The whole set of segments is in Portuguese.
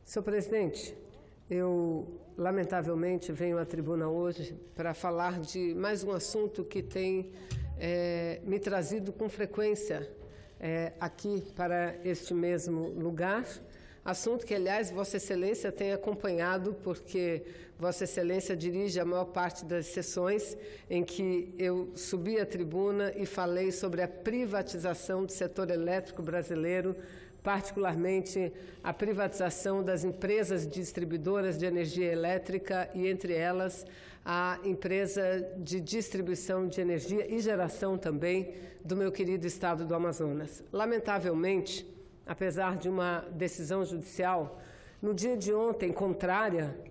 Senhor presidente, eu lamentavelmente venho à tribuna hoje para falar de mais um assunto que tem me trazido com frequência aqui para este mesmo lugar. Assunto que, aliás, Vossa Excelência tem acompanhado, porque Vossa Excelência dirige a maior parte das sessões em que eu subi à tribuna e falei sobre a privatização do setor elétrico brasileiro, particularmente a privatização das empresas distribuidoras de energia elétrica e, entre elas, a empresa de distribuição de energia e geração também do meu querido estado do Amazonas. Lamentavelmente, apesar de uma decisão judicial, no dia de ontem,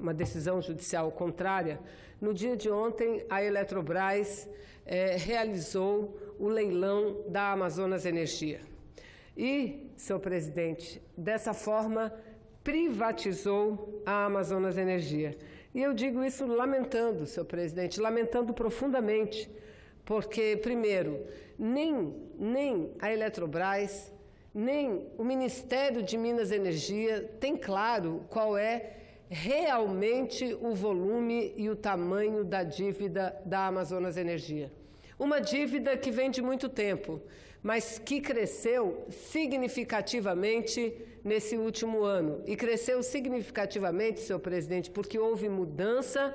uma decisão judicial contrária, no dia de ontem a Eletrobras realizou o leilão da Amazonas Energia. E, senhor presidente, dessa forma privatizou a Amazonas Energia. E eu digo isso lamentando, senhor presidente, lamentando profundamente, porque, primeiro, nem a Eletrobras, nem o Ministério de Minas e Energia tem claro qual é realmente o volume e o tamanho da dívida da Amazonas Energia. Uma dívida que vem de muito tempo, mas que cresceu significativamente nesse último ano. E cresceu significativamente, senhor presidente, porque houve mudança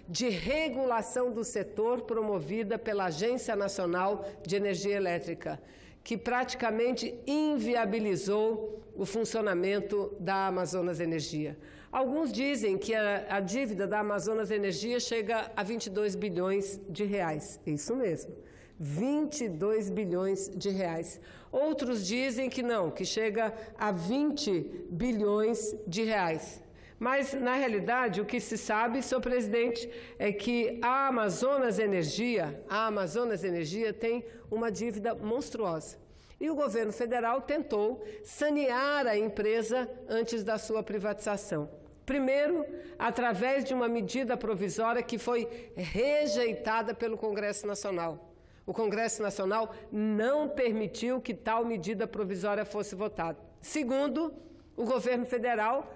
de regulação do setor promovida pela Agência Nacional de Energia Elétrica, que praticamente inviabilizou o funcionamento da Amazonas Energia. Alguns dizem que a dívida da Amazonas Energia chega a 22 bilhões de reais. Isso mesmo, 22 bilhões de reais. Outros dizem que não, que chega a 20 bilhões de reais. Mas, na realidade, o que se sabe, senhor presidente, é que a Amazonas Energia tem uma dívida monstruosa. E o governo federal tentou sanear a empresa antes da sua privatização. Primeiro, através de uma medida provisória que foi rejeitada pelo Congresso Nacional. O Congresso Nacional não permitiu que tal medida provisória fosse votada. Segundo, o governo federal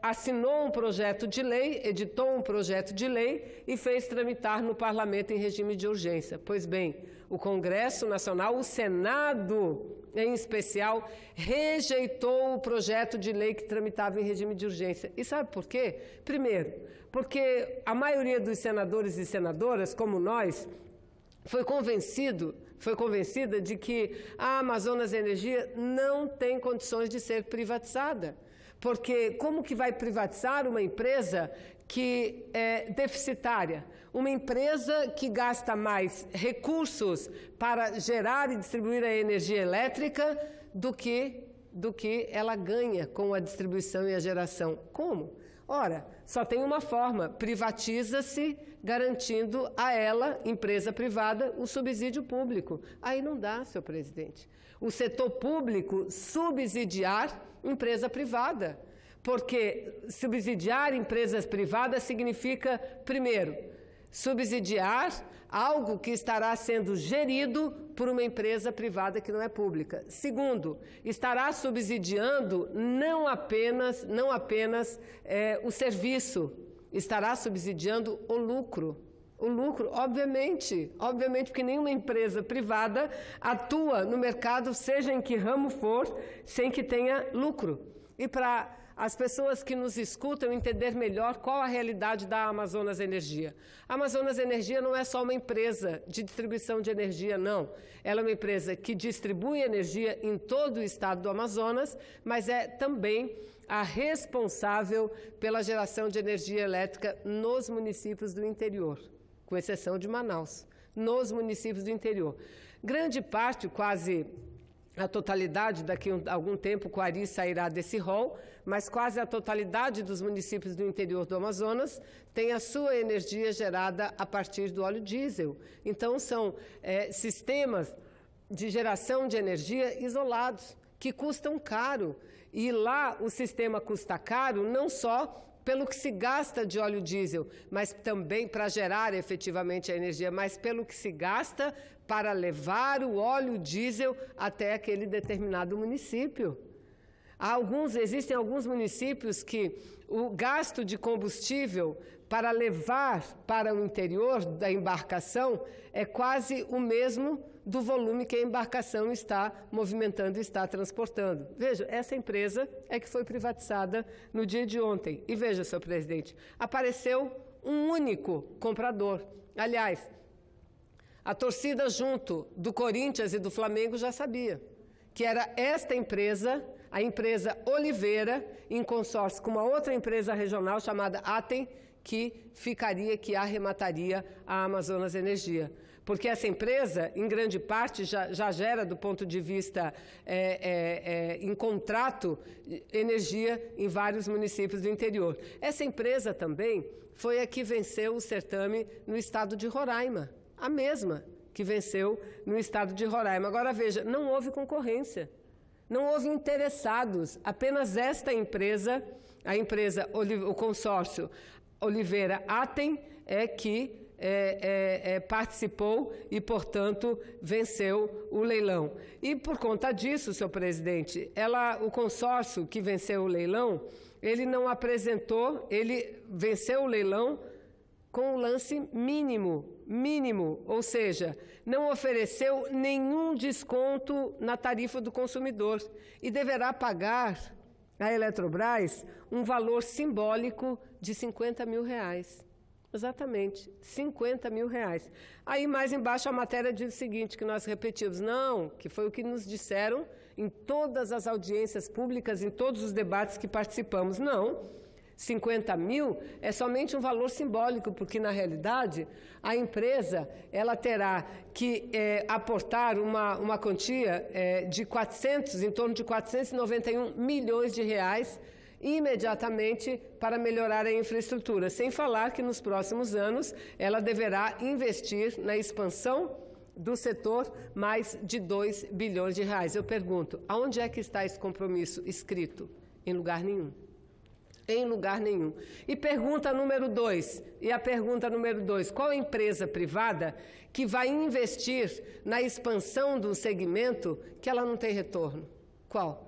assinou um projeto de lei, editou um projeto de lei e fez tramitar no Parlamento em regime de urgência. Pois bem, o Congresso Nacional, o Senado em especial, rejeitou o projeto de lei que tramitava em regime de urgência. E sabe por quê? Primeiro, porque a maioria dos senadores e senadoras, como nós, foi convencida de que a Amazonas Energia não tem condições de ser privatizada. Porque como que vai privatizar uma empresa que é deficitária? Uma empresa que gasta mais recursos para gerar e distribuir a energia elétrica do que ela ganha com a distribuição e a geração. Como? Ora, só tem uma forma: privatiza-se, garantindo a ela, empresa privada, o subsídio público. Aí não dá, senhor presidente. O setor público subsidiar empresa privada, porque subsidiar empresas privadas significa, primeiro, subsidiar algo que estará sendo gerido por uma empresa privada que não é pública. Segundo, estará subsidiando não apenas o serviço, estará subsidiando o lucro. O lucro, obviamente, porque nenhuma empresa privada atua no mercado, seja em que ramo for, sem que tenha lucro. E para as pessoas que nos escutam entender melhor qual a realidade da Amazonas Energia. A Amazonas Energia não é só uma empresa de distribuição de energia, não. Ela é uma empresa que distribui energia em todo o estado do Amazonas, mas é também a responsável pela geração de energia elétrica nos municípios do interior, com exceção de Manaus, nos municípios do interior. Grande parte, quase a totalidade, daqui a algum tempo, Coari sairá desse rol, mas quase a totalidade dos municípios do interior do Amazonas tem a sua energia gerada a partir do óleo diesel. Então, são sistemas de geração de energia isolados, que custam caro. E lá o sistema custa caro não só pelo que se gasta de óleo diesel, mas também para gerar efetivamente a energia, mas pelo que se gasta para levar o óleo diesel até aquele determinado município. Existem alguns municípios que o gasto de combustível para levar para o interior da embarcação é quase o mesmo do volume que a embarcação está movimentando e está transportando. Veja, essa empresa é que foi privatizada no dia de ontem. E veja, senhor presidente, apareceu um único comprador. Aliás, a torcida junto do Corinthians e do Flamengo já sabia que era esta empresa, a empresa Oliveira, em consórcio com uma outra empresa regional chamada Atem, que arremataria a Amazonas Energia. Porque essa empresa, em grande parte, já gera, do ponto de vista em contrato, energia em vários municípios do interior. Essa empresa também foi a que venceu o certame no estado de Roraima, a mesma que venceu no estado de Roraima. Agora, veja, não houve concorrência, não houve interessados, apenas esta empresa, o consórcio Oliveira Atem, é que participou e, portanto, venceu o leilão. E, por conta disso, senhor presidente, o consórcio que venceu o leilão, ele não apresentou, ele venceu o leilão com o lance mínimo, ou seja, não ofereceu nenhum desconto na tarifa do consumidor e deverá pagar à Eletrobras um valor simbólico de R$50 mil. Exatamente, R$50 mil. Aí, mais embaixo, a matéria diz o seguinte, que nós repetimos, não, que foi o que nos disseram em todas as audiências públicas, em todos os debates que participamos. Não, 50 mil é somente um valor simbólico, porque, na realidade, a empresa ela terá que aportar uma quantia em torno de 491 milhões de reais, imediatamente para melhorar a infraestrutura, sem falar que nos próximos anos ela deverá investir na expansão do setor mais de 2 bilhões de reais. Eu pergunto, aonde é que está esse compromisso escrito? Em lugar nenhum. Em lugar nenhum. E pergunta número 2, qual empresa privada que vai investir na expansão do segmento que ela não tem retorno? Qual?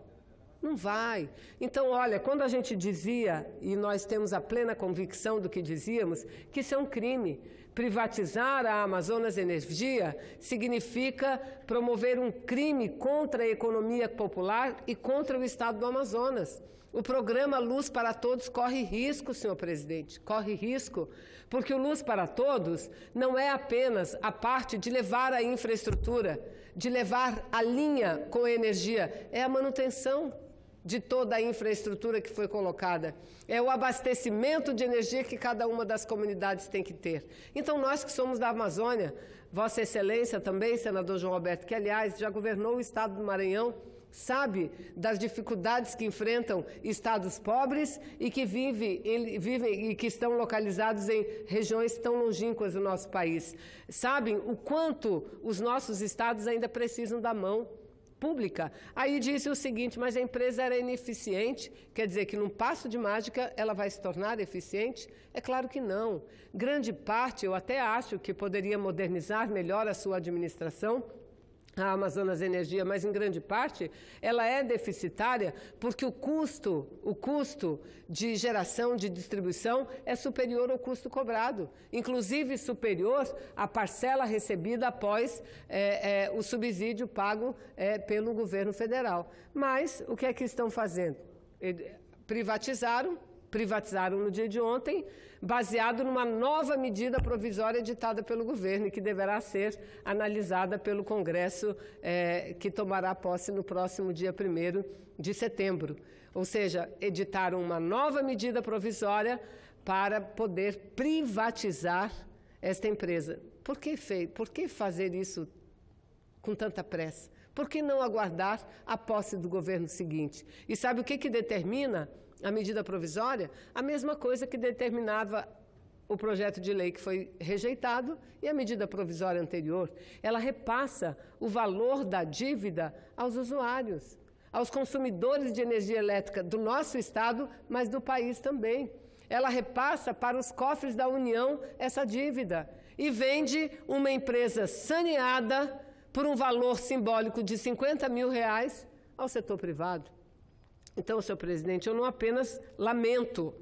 Não vai. Então, olha, quando a gente dizia, e nós temos a plena convicção do que dizíamos, que isso é um crime. Privatizar a Amazonas Energia significa promover um crime contra a economia popular e contra o estado do Amazonas. O programa Luz para Todos corre risco, senhor presidente, corre risco, porque o Luz para Todos não é apenas a parte de levar a infraestrutura, de levar a linha com energia, é a manutenção de toda a infraestrutura que foi colocada. É o abastecimento de energia que cada uma das comunidades tem que ter. Então, nós que somos da Amazônia, Vossa Excelência também, senador João Alberto, que, aliás, já governou o estado do Maranhão, sabe das dificuldades que enfrentam estados pobres e que vivem e que estão localizados em regiões tão longínquas do nosso país. Sabem o quanto os nossos estados ainda precisam da mão pública. Aí disse o seguinte, mas a empresa era ineficiente, quer dizer que num passo de mágica ela vai se tornar eficiente? É claro que não. Grande parte, eu até acho que poderia modernizar melhor a sua administração, a Amazonas Energia, mas em grande parte ela é deficitária porque o custo de geração, de distribuição é superior ao custo cobrado, inclusive superior à parcela recebida após o subsídio pago pelo governo federal. Mas o que é que estão fazendo? Privatizaram no dia de ontem, baseado numa nova medida provisória editada pelo governo e que deverá ser analisada pelo Congresso, que tomará posse no próximo dia 1º de setembro. Ou seja, editaram uma nova medida provisória para poder privatizar esta empresa. Por que fazer isso com tanta pressa? Por que não aguardar a posse do governo seguinte? E sabe o que determina a medida provisória? A mesma coisa que determinava o projeto de lei que foi rejeitado e a medida provisória anterior. Ela repassa o valor da dívida aos usuários, aos consumidores de energia elétrica do nosso estado, mas do país também. Ela repassa para os cofres da União essa dívida e vende uma empresa saneada por um valor simbólico de R$50 mil ao setor privado. Então, senhor presidente, eu não apenas lamento,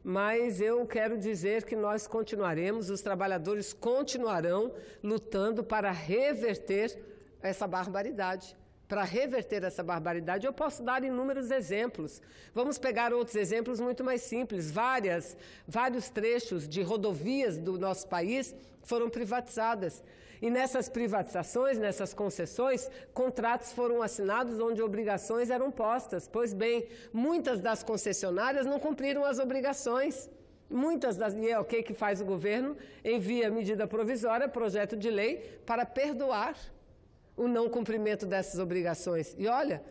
mas eu quero dizer que nós continuaremos, os trabalhadores continuarão lutando para reverter essa barbaridade. Para reverter essa barbaridade, eu posso dar inúmeros exemplos. Vamos pegar outros exemplos muito mais simples. Vários trechos de rodovias do nosso país foram privatizadas. E nessas privatizações, nessas concessões, contratos foram assinados onde obrigações eram postas. Pois bem, muitas das concessionárias não cumpriram as obrigações. E o que faz o governo? Envia medida provisória, projeto de lei, para perdoar o não cumprimento dessas obrigações. E olha,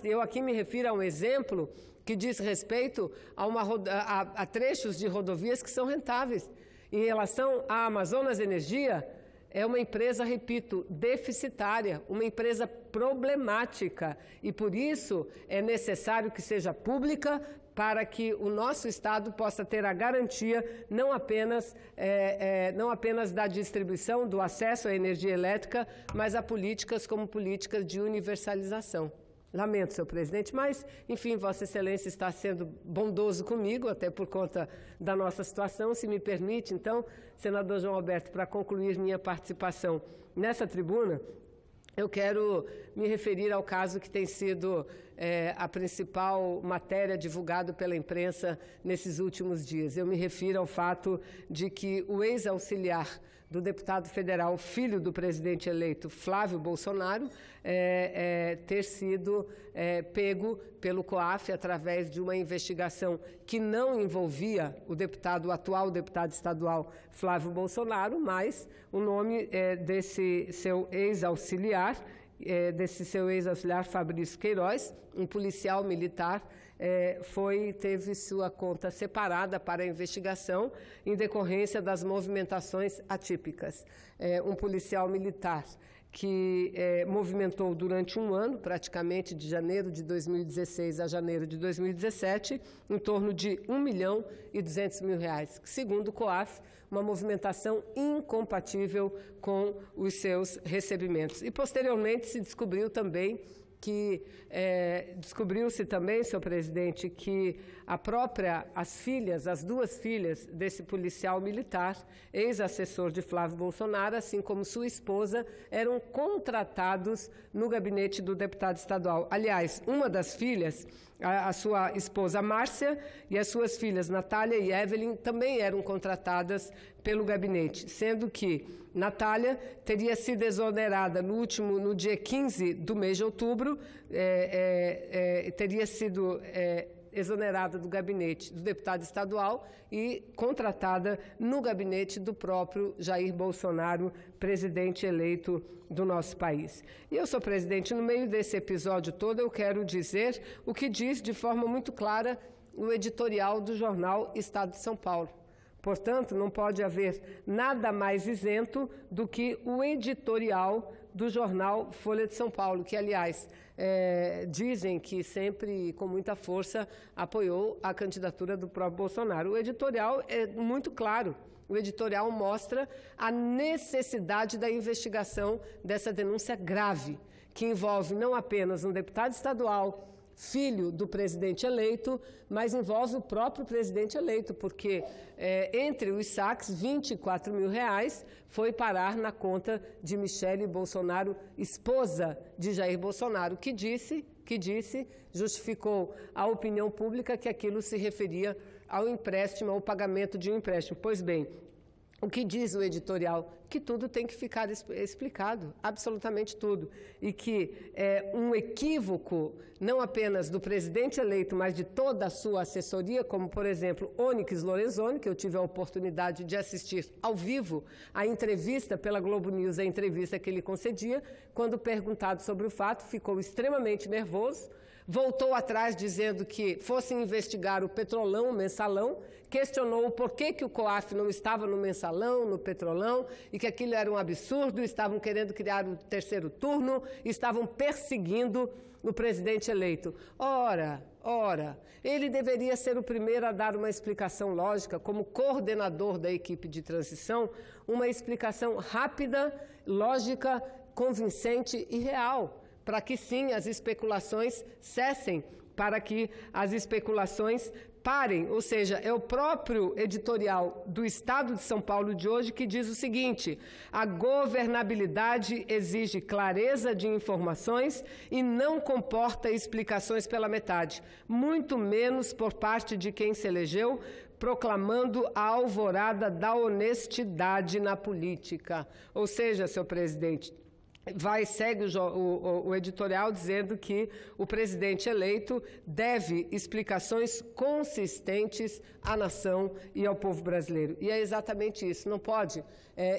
eu aqui me refiro a um exemplo que diz respeito a trechos de rodovias que são rentáveis. Em relação à Amazonas Energia, é uma empresa, repito, deficitária, uma empresa problemática. E por isso é necessário que seja pública para que o nosso Estado possa ter a garantia não apenas da distribuição, do acesso à energia elétrica, mas a políticas como políticas de universalização. Lamento, senhor presidente, mas, enfim, Vossa Excelência está sendo bondoso comigo, até por conta da nossa situação. Se me permite, então, senador João Alberto, para concluir minha participação nessa tribuna, eu quero me referir ao caso que tem sido a principal matéria divulgada pela imprensa nesses últimos dias. Eu me refiro ao fato de que o ex-auxiliar do deputado federal, filho do presidente eleito Flávio Bolsonaro, ter sido pego pelo COAF através de uma investigação que não envolvia o atual deputado estadual Flávio Bolsonaro, mas o nome desse seu ex-auxiliar, Fabrício Queiroz, um policial militar, teve sua conta separada para a investigação em decorrência das movimentações atípicas. Um policial militar que movimentou durante um ano, praticamente de janeiro de 2016 a janeiro de 2017, em torno de R$ 1.200.000, segundo o COAF, uma movimentação incompatível com os seus recebimentos. E, posteriormente, se descobriu também descobriu-se também, senhor presidente, que as duas filhas desse policial militar, ex-assessor de Flávio Bolsonaro, assim como sua esposa, eram contratados no gabinete do deputado estadual. Aliás, uma das filhas, a sua esposa Márcia, e as suas filhas Natália e Evelyn também eram contratadas pelo gabinete, sendo que Natália teria sido exonerada no dia 15 do mês de outubro, teria sido exonerada do gabinete do deputado estadual e contratada no gabinete do próprio Jair Bolsonaro, presidente eleito do nosso país. E eu, senhor presidente, no meio desse episódio todo, eu quero dizer o que diz de forma muito clara o editorial do jornal Estado de São Paulo. Portanto, não pode haver nada mais isento do que o editorial do jornal Folha de São Paulo, que, aliás, dizem que sempre, com muita força, apoiou a candidatura do próprio Bolsonaro. O editorial é muito claro. O editorial mostra a necessidade da investigação dessa denúncia grave, que envolve não apenas um deputado estadual, filho do presidente eleito, mas envolve o próprio presidente eleito, porque entre os saques, R$ 24.000 foi parar na conta de Michele Bolsonaro, esposa de Jair Bolsonaro, que justificou à opinião pública que aquilo se referia ao empréstimo, ao pagamento de um empréstimo. Pois bem, o que diz o editorial? Que tudo tem que ficar explicado, absolutamente tudo. E que é um equívoco, não apenas do presidente eleito, mas de toda a sua assessoria, como, por exemplo, Onyx Lorenzoni, que eu tive a oportunidade de assistir ao vivo a entrevista pela Globo News, a entrevista que ele concedia, quando perguntado sobre o fato, ficou extremamente nervoso, voltou atrás dizendo que fosse investigar o Petrolão, o Mensalão, questionou o porquê que o COAF não estava no Mensalão, no Petrolão, e que aquilo era um absurdo, estavam querendo criar o terceiro turno, estavam perseguindo o presidente eleito. Ora, ele deveria ser o primeiro a dar uma explicação lógica, como coordenador da equipe de transição, uma explicação rápida, lógica, convincente e real, para que sim as especulações cessem para que as especulações parem, ou seja, é o próprio editorial do Estado de São Paulo de hoje que diz o seguinte: a governabilidade exige clareza de informações e não comporta explicações pela metade, muito menos por parte de quem se elegeu, proclamando a alvorada da honestidade na política. Ou seja, senhor presidente, segue o editorial dizendo que o presidente eleito deve explicações consistentes à nação e ao povo brasileiro. E é exatamente isso. Não pode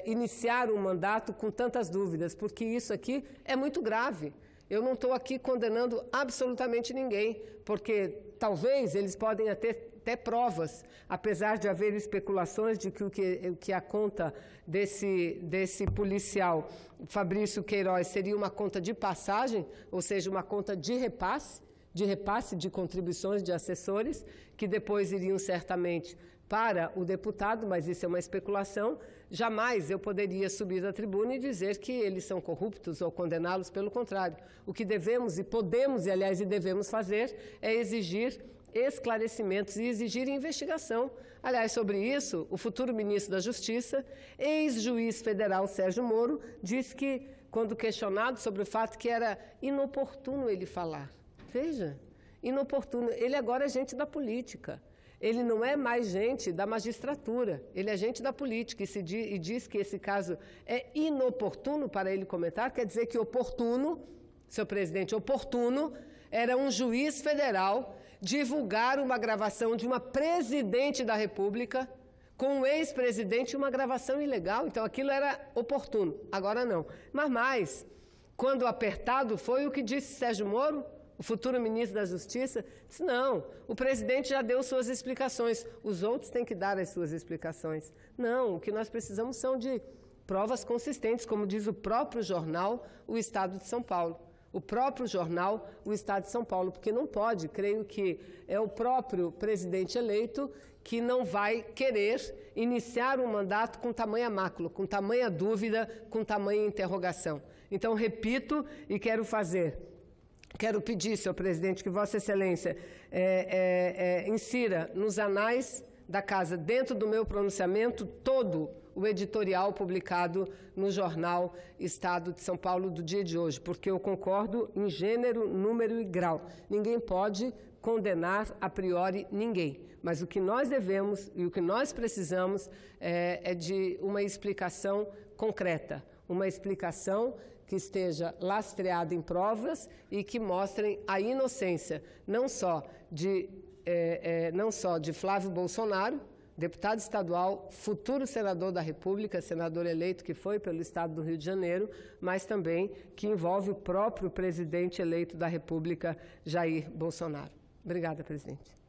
iniciar um mandato com tantas dúvidas, porque isso aqui é muito grave. Eu não estou aqui condenando absolutamente ninguém, porque talvez eles podem até provas, apesar de haver especulações de que o que a conta desse policial Fabrício Queiroz seria uma conta de passagem, ou seja, uma conta de repasse de contribuições de assessores, que depois iriam certamente para o deputado, mas isso é uma especulação. Jamais eu poderia subir à tribuna e dizer que eles são corruptos ou condená-los, pelo contrário. O que devemos e podemos, e aliás, e devemos fazer é exigir esclarecimentos e exigir investigação. Aliás, sobre isso, o futuro ministro da Justiça, ex-juiz federal Sérgio Moro, disse que, quando questionado sobre o fato que era inoportuno ele falar. Veja, inoportuno. Ele agora é gente da política. Ele não é mais gente da magistratura, ele é gente da política e diz que esse caso é inoportuno para ele comentar, quer dizer que oportuno, senhor presidente, oportuno era um juiz federal divulgar uma gravação de uma presidente da República com um ex-presidente, uma gravação ilegal. Então aquilo era oportuno, agora não. Mas mais, quando apertado, foi o que disse Sérgio Moro, o futuro ministro da Justiça, disse: não, o presidente já deu suas explicações, os outros têm que dar as suas explicações. Não, o que nós precisamos são de provas consistentes, como diz o próprio jornal O Estado de São Paulo. O próprio jornal O Estado de São Paulo, porque não pode, creio que é o próprio presidente eleito que não vai querer iniciar um mandato com tamanha mácula, com tamanha dúvida, com tamanha interrogação. Então, repito e quero pedir, senhor presidente, que Vossa Excelência insira nos anais da Casa, dentro do meu pronunciamento, todo o editorial publicado no jornal Estado de São Paulo do dia de hoje, porque eu concordo em gênero, número e grau. Ninguém pode condenar a priori ninguém, mas o que nós devemos e o que nós precisamos é de uma explicação concreta, uma explicação que esteja lastreada em provas e que mostrem a inocência, não só de Flávio Bolsonaro, deputado estadual, futuro senador da República, senador eleito que foi pelo Estado do Rio de Janeiro, mas também que envolve o próprio presidente eleito da República, Jair Bolsonaro. Obrigada, presidente.